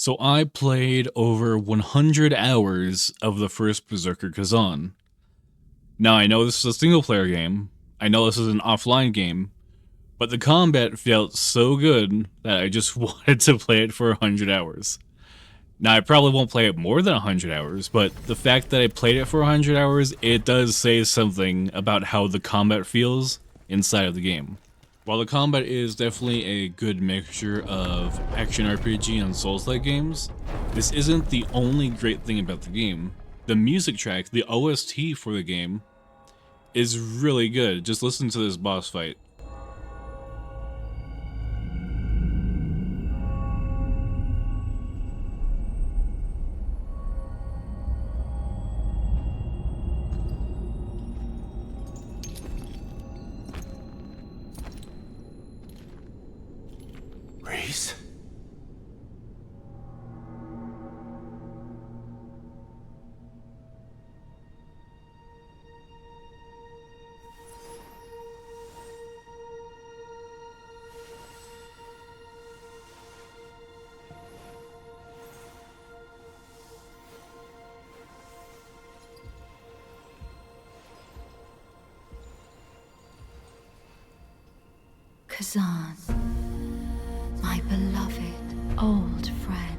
So I played over 100 hours of the first Berserker Khazan. Now I know this is a single player game, I know this is an offline game, but the combat felt so good that I just wanted to play it for 100 hours. Now I probably won't play it more than 100 hours, but the fact that I played it for 100 hours, it does say something about how the combat feels inside of the game. While the combat is definitely a good mixture of action RPG and Souls-like games, this isn't the only great thing about the game. The music track, the OST for the game, is really good. Just listen to this boss fight. Reese? Khazan, my beloved old friend.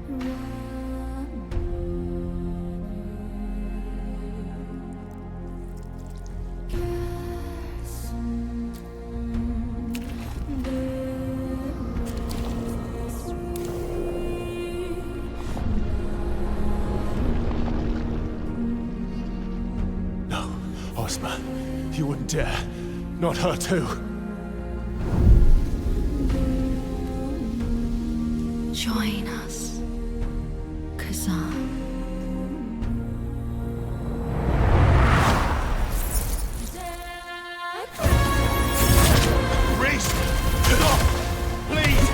No, Ozma. You wouldn't dare. Not her too. Join us, Khazan. Reese! Stop! Please!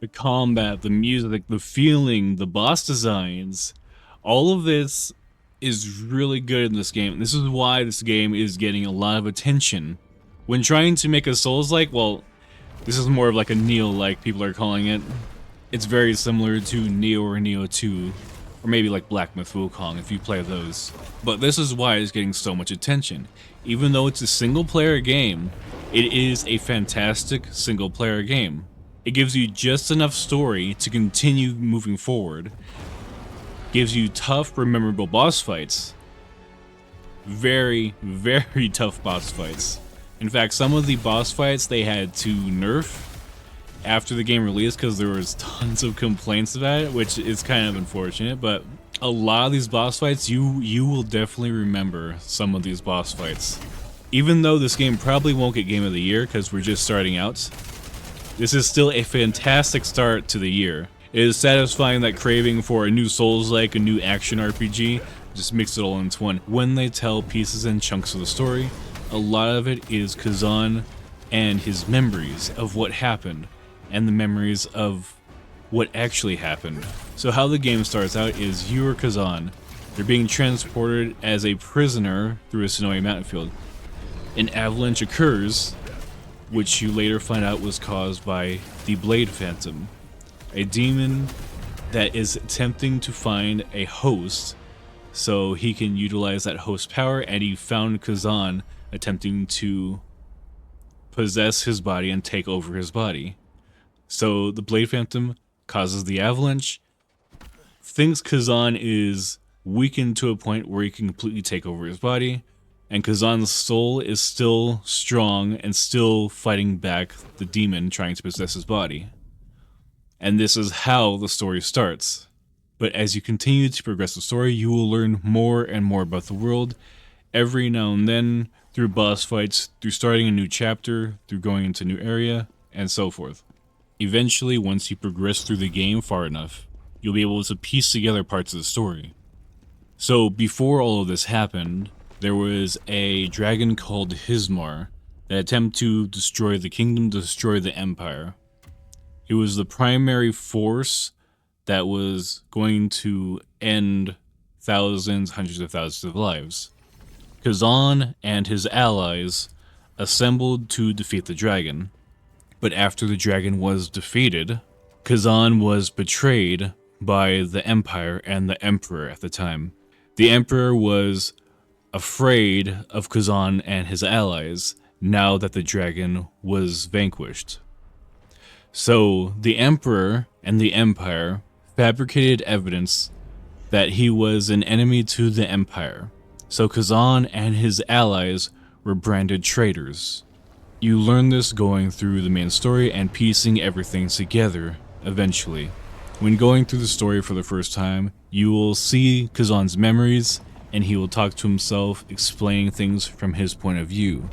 The combat, the music, the feeling, the boss designs, all of this is really good in this game. This is why this game is getting a lot of attention. When trying to make a Souls-like, well, this is more of like a Neo-like, people are calling it. It's very similar to Neo or Neo 2, or maybe like Black Myth Wukong if you play those. But this is why it's getting so much attention. Even though it's a single-player game, it is a fantastic single-player game. It gives you just enough story to continue moving forward. Gives you tough, memorable boss fights. Very, very tough boss fights. In fact, some of the boss fights they had to nerf after the game released because there was tons of complaints about it, which is kind of unfortunate, but a lot of these boss fights, you will definitely remember some of these boss fights. Even though this game probably won't get Game of the Year because we're just starting out, this is still a fantastic start to the year. It is satisfying that craving for a new Souls-like, a new action RPG, just mix it all into one. When they tell pieces and chunks of the story, a lot of it is Khazan and his memories of what happened, and the memories of what actually happened. So how the game starts out is you are Khazan. You're being transported as a prisoner through a snowy mountain field. An avalanche occurs, which you later find out was caused by the Blade Phantom, a demon that is attempting to find a host so he can utilize that host power, and he found Khazan attempting to possess his body and take over his body. So the Blade Phantom causes the avalanche, thinks Khazan is weakened to a point where he can completely take over his body, and Khazan's soul is still strong and still fighting back the demon trying to possess his body. And this is how the story starts. But as you continue to progress the story, you will learn more and more about the world every now and then, through boss fights, through starting a new chapter, through going into a new area, and so forth. Eventually, once you progress through the game far enough, you'll be able to piece together parts of the story. So before all of this happened, there was a dragon called Hismar that attempted to destroy the kingdom, destroy the empire. It was the primary force that was going to end thousands, hundreds of thousands of lives. Khazan and his allies assembled to defeat the dragon. But after the dragon was defeated, Khazan was betrayed by the Empire and the Emperor at the time. The Emperor was afraid of Khazan and his allies now that the dragon was vanquished. So the Emperor and the Empire fabricated evidence that he was an enemy to the Empire. So Khazan and his allies were branded traitors. You learn this going through the main story and piecing everything together eventually. When going through the story for the first time, you will see Khazan's memories and he will talk to himself, explaining things from his point of view.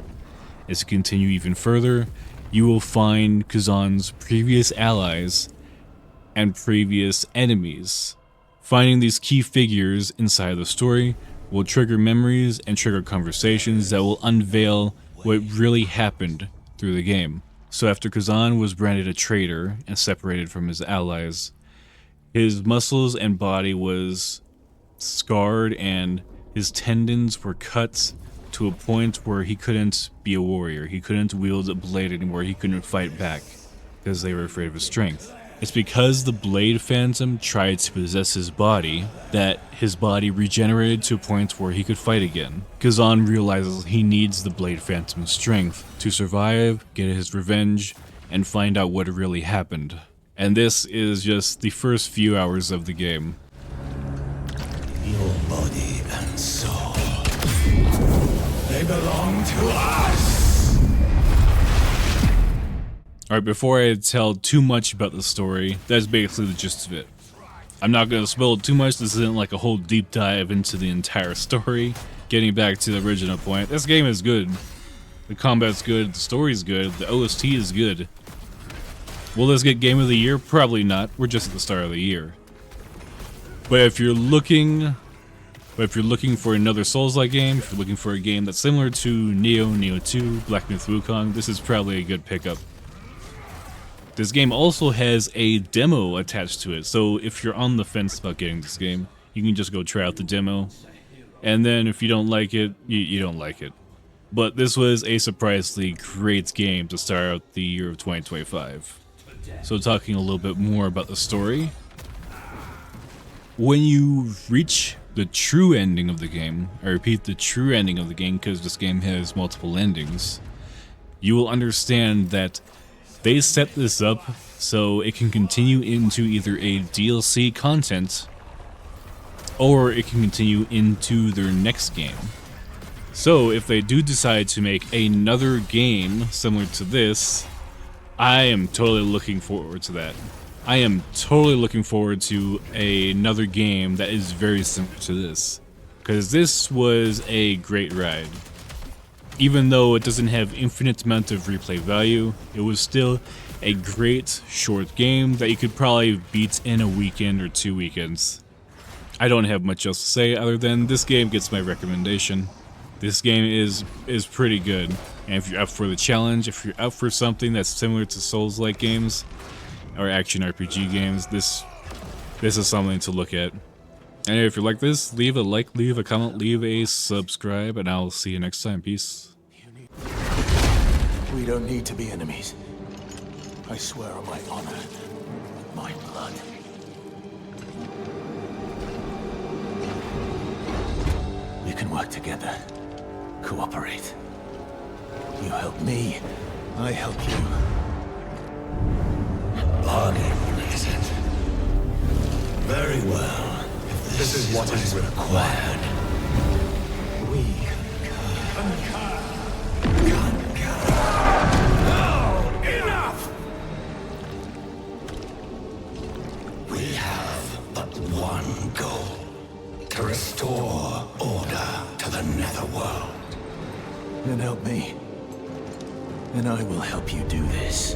As you continue even further, you will find Khazan's previous allies and previous enemies. Finding these key figures inside the story will trigger memories and trigger conversations that will unveil what really happened through the game. So after Khazan was branded a traitor and separated from his allies, his muscles and body was scarred and his tendons were cut to a point where he couldn't be a warrior. He couldn't wield a blade anymore. He couldn't fight back because they were afraid of his strength. It's because the Blade Phantom tried to possess his body that his body regenerated to a point where he could fight again. Khazan realizes he needs the Blade Phantom's strength to survive, get his revenge, and find out what really happened. And this is just the first few hours of the game. Your body and soul, they belong to us! Alright, before I tell too much about the story, that's basically the gist of it. I'm not going to spoil too much. This isn't like a whole deep dive into the entire story. Getting back to the original point, this game is good. The combat's good, the story's good, the OST is good. Will this get Game of the Year? Probably not. We're just at the start of the year. But if you're looking for another Souls-like game, if you're looking for a game that's similar to Neo 2, Black Myth Wukong, this is probably a good pickup. This game also has a demo attached to it, so if you're on the fence about getting this game, you can just go try out the demo, and then if you don't like it, you don't like it. But this was a surprisingly great game to start out the year of 2025. So talking a little bit more about the story, when you reach the true ending of the game, I repeat, the true ending of the game because this game has multiple endings, you will understand that they set this up so it can continue into either a DLC content or it can continue into their next game. So if they do decide to make another game similar to this, I am totally looking forward to that. I am totally looking forward to another game that is very similar to this, because this was a great ride. Even though it doesn't have infinite amount of replay value, it was still a great short game that you could probably beat in a weekend or 2 weekends. I don't have much else to say other than this game gets my recommendation. This game is pretty good, and if you're up for the challenge, if you're up for something that's similar to Souls-like games or action RPG games, this is something to look at. And if you like this, leave a like, leave a comment, leave a subscribe, and I'll see you next time. Peace. We don't need to be enemies. I swear on my honor, my blood. We can work together, cooperate. You help me, I help you. Bargain, is it? Very well. If this is what is required, We we have but one goal: to restore order to the Netherworld. Then help me, and I will help you do this.